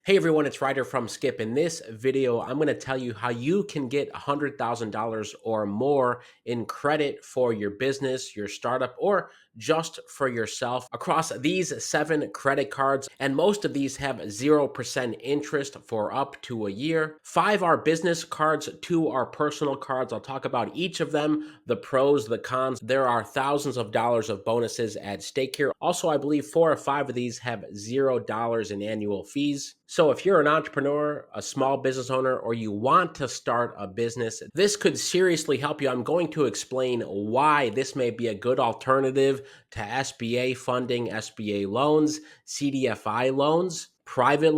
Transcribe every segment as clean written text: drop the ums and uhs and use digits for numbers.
Hey everyone, it's Ryder from Skip. In this video, I'm going to tell you how you can get $100,000 or more in credit for your business, your startup, or just for yourself across these 7 credit cards. And most of these have 0% interest for up to a year. 5 are business cards, 2 are personal cards. I'll talk about each of them, the pros, the cons. There are thousands of dollars of bonuses at stake here. Also, I believe 4 or 5 of these have $0 in annual fees. So if you're an entrepreneur, a small business owner, or you want to start a business, this could seriously help you. I'm going to explain why this may be a good alternative to SBA funding, SBA loans, CDFI loans, private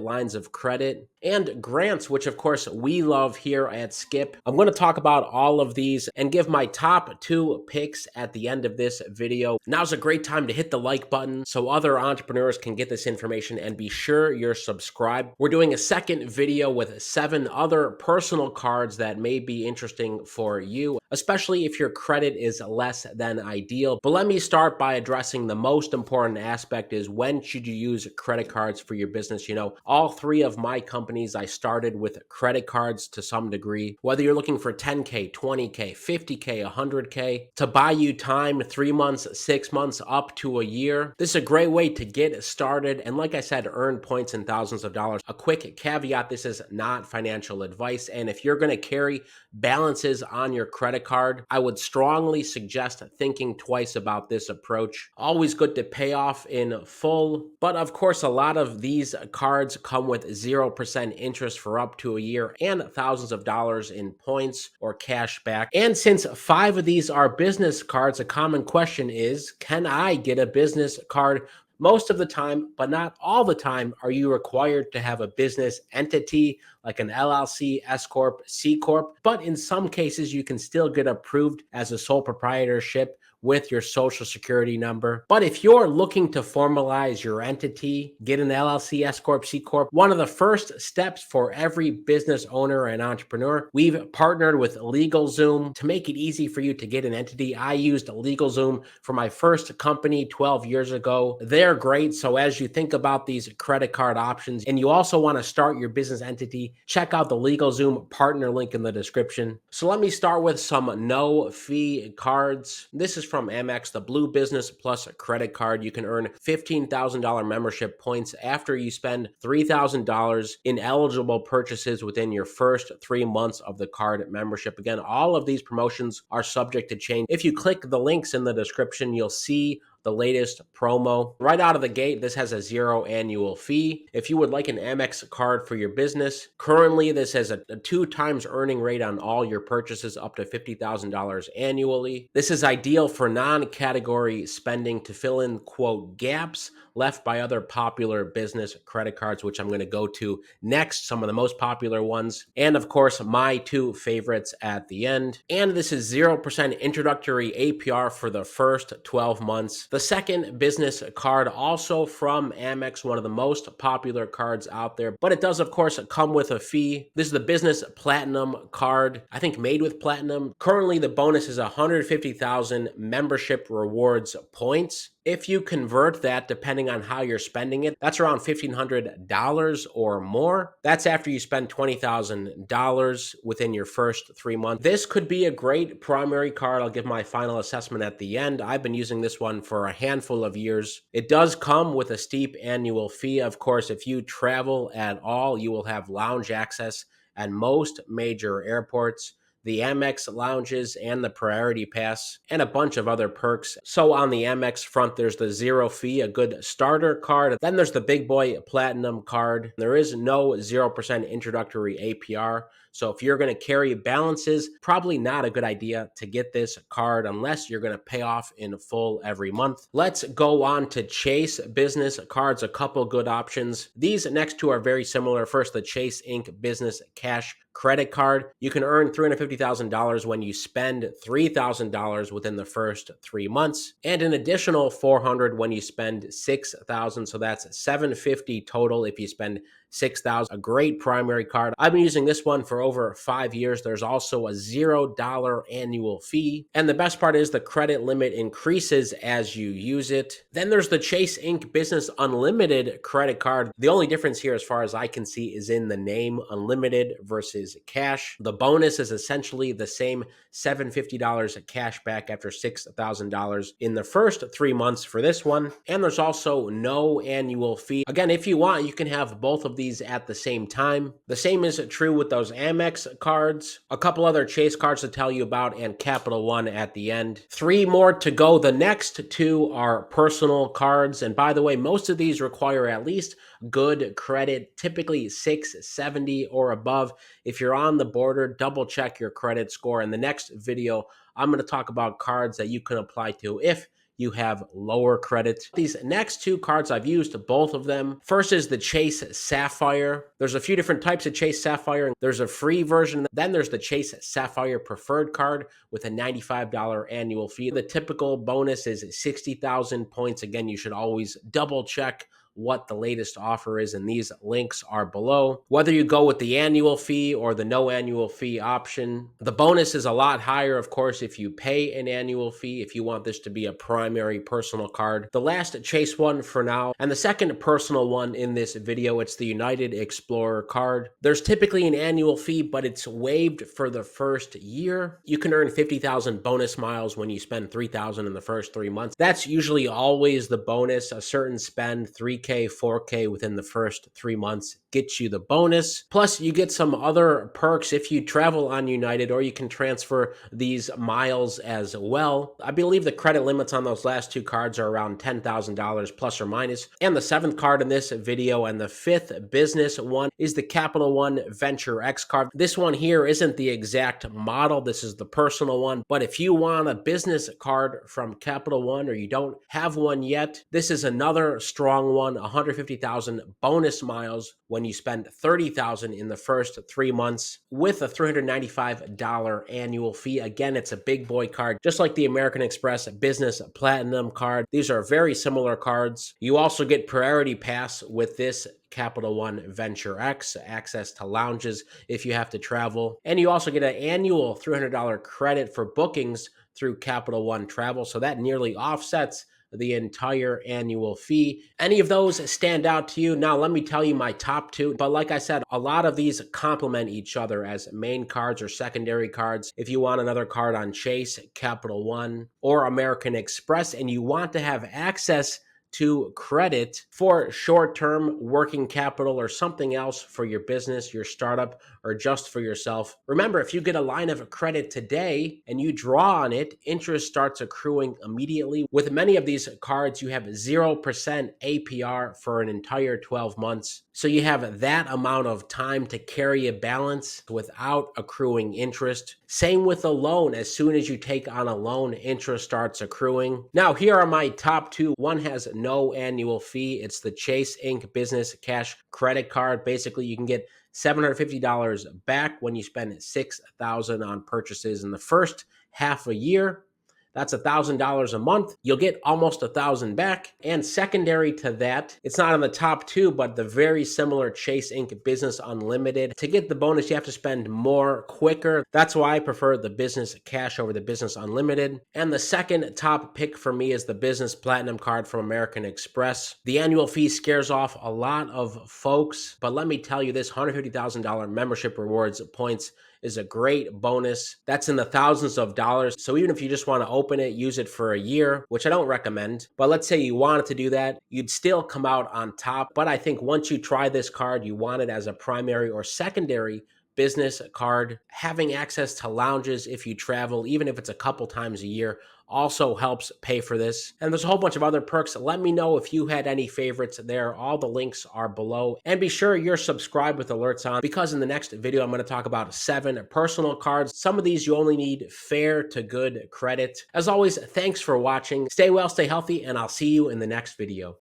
lines of credit, and grants, which of course we love here at Skip. I'm going to talk about all of these and give my top 2 picks at the end of this video. Now's a great time to hit the like button so other entrepreneurs can get this information, and be sure you're subscribed. We're doing a second video with 7 other personal cards that may be interesting for you, especially if your credit is less than ideal. But let me start by addressing the most important aspect: is when should you use credit cards for your business? You know, all 3 of my companies, I started with credit cards to some degree. Whether you're looking for 10K, 20K, 50K, 100K, to buy you time, 3 months, 6 months, up to a year. This is a great way to get started and, like I said, earn points and thousands of dollars. A quick caveat: this is not financial advice, and if you're going to carry balances on your credit card, I would strongly suggest thinking twice about this approach. Always good to pay off in full, but of course a lot of these cards come with 0% interest for up to a year and thousands of dollars in points or cash back. And since 5 of these are business cards, a common question is, can I get a business card? Most of the time, but not all the time, are you required to have a business entity like an LLC, S Corp, C Corp. But in some cases, you can still get approved as a sole proprietorship with your social security number. But if you're looking to formalize your entity, get an LLC, S Corp, C Corp, one of the first steps for every business owner and entrepreneur, we've partnered with LegalZoom to make it easy for you to get an entity. I used LegalZoom for my first company 12 years ago. They're great. So as you think about these credit card options and you also want to start your business entity, check out the LegalZoom partner link in the description. So let me start with some no fee cards. This is from Amex, the Blue Business Plus credit card. You can earn $15,000 membership points after you spend $3,000 in eligible purchases within your first 3 months of the card membership. Again, all of these promotions are subject to change. If you click the links in the description, you'll see the latest promo. Right out of the gate, this has a 0 annual fee. If you would like an Amex card for your business, currently this has a 2 times earning rate on all your purchases up to $50,000 annually. This is ideal for non-category spending to fill in, quote, gaps left by other popular business credit cards, which I'm going to go to next, some of the most popular ones. And of course, my 2 favorites at the end. And this is 0% introductory APR for the first 12 months. The second business card, also from Amex, one of the most popular cards out there, but it does of course come with a fee. This is the Business Platinum card, I think made with Platinum. Currently the bonus is 150,000 membership rewards points. If you convert that, depending on how you're spending it, that's around $1,500 or more. That's after you spend $20,000 within your first 3 months. This could be a great primary card. I'll give my final assessment at the end. I've been using this one for a handful of years. It does come with a steep annual fee. Of course, if you travel at all, you will have lounge access at most major airports, the Amex lounges, and the Priority Pass, and a bunch of other perks. So on the Amex front, there's the 0 fee, a good starter card. Then there's the big boy Platinum card. There is no 0% introductory APR. So if you're going to carry balances, probably not a good idea to get this card unless you're going to pay off in full every month. Let's go on to Chase business cards, a couple good options. These next 2 are very similar. First, the Chase Inc. Business Cash credit card. You can earn $350,000 when you spend $3,000 within the first 3 months, and an additional $400 when you spend $6,000. So that's $750 total if you spend $6,000. A great primary card. I've been using this one for for over 5 years. There's also a $0 annual fee. And the best part is the credit limit increases as you use it. Then there's the Chase Inc. Business Unlimited credit card. The only difference here, as far as I can see, is in the name, unlimited versus cash. The bonus is essentially the same $750 cash back after $6,000 in the first 3 months for this one. And there's also no annual fee. Again, if you want, you can have both of these at the same time. The same is true with those Amex cards, a couple other Chase cards to tell you about, and Capital One at the end. 3 more to go. The next 2 are personal cards. And by the way, most of these require at least good credit, typically 670 or above. If you're on the border, double check your credit score. In the next video, I'm going to talk about cards that you can apply to if you have lower credit. These next 2 cards, I've used both of them. First is the Chase Sapphire. There's a few different types of Chase Sapphire. There's a free version. Then there's the Chase Sapphire Preferred card with a $95 annual fee. The typical bonus is 60,000 points. Again, you should always double check what the latest offer is, and these links are below. Whether you go with the annual fee or the no annual fee option, the bonus is a lot higher, of course, if you pay an annual fee, if you want this to be a primary personal card. The last Chase one for now, and the second personal one in this video, it's the United Explorer card. There's typically an annual fee, but it's waived for the first year. You can earn 50,000 bonus miles when you spend 3,000 in the first 3 months. That's usually always the bonus. A certain spend, 3K, 4K within the first 3 months gets you the bonus. Plus, you get some other perks if you travel on United, or you can transfer these miles as well. I believe the credit limits on those last 2 cards are around $10,000 plus or minus. And the 7th card in this video, and the 5th business one, is the Capital One Venture X card. This one here isn't the exact model. This is the personal one. But if you want a business card from Capital One, or you don't have one yet, this is another strong one. 150,000 bonus miles when you spend 30,000 in the first 3 months with a $395 annual fee. Again, it's a big boy card, just like the American Express Business Platinum card. These are very similar cards. You also get Priority Pass with this Capital One Venture X, access to lounges if you have to travel. And you also get an annual $300 credit for bookings through Capital One Travel. So that nearly offsets the entire annual fee. Any of those stand out to you? Now, let me tell you my top 2. But like I said, a lot of these complement each other as main cards or secondary cards. If you want another card on Chase, Capital One, or American Express, and you want to have access to credit for short-term working capital or something else for your business, your startup, or just for yourself. Remember, if you get a line of credit today and you draw on it, interest starts accruing immediately. With many of these cards, you have 0% APR for an entire 12 months. So you have that amount of time to carry a balance without accruing interest. Same with a loan. As soon as you take on a loan, interest starts accruing. Now, here are my top 2. One has no annual fee. It's the Chase Inc. Business Cash Credit Card. Basically, you can get $750 back when you spend $6,000 on purchases in the first half a year. That's $1,000 a month. You'll get almost $1,000 back. And secondary to that, it's not on the top 2, but the very similar Chase Inc. Business Unlimited. To get the bonus, you have to spend more quicker. That's why I prefer the Business Cash over the Business Unlimited. And the second top pick for me is the Business Platinum card from American Express. The annual fee scares off a lot of folks, but let me tell you this, $150,000 membership rewards points is a great bonus. That's in the thousands of dollars. So even if you just want to open it, use it for a year, which I don't recommend, but let's say you wanted to do that, you'd still come out on top. But I think once you try this card, you want it as a primary or secondary business card. Having access to lounges if you travel, even if it's a couple times a year, also helps pay for this. And there's a whole bunch of other perks. Let me know if you had any favorites there. All the links are below. And be sure you're subscribed with alerts on, because in the next video, I'm going to talk about 7 personal cards. Some of these you only need fair to good credit. As always, thanks for watching. Stay well, stay healthy, and I'll see you in the next video.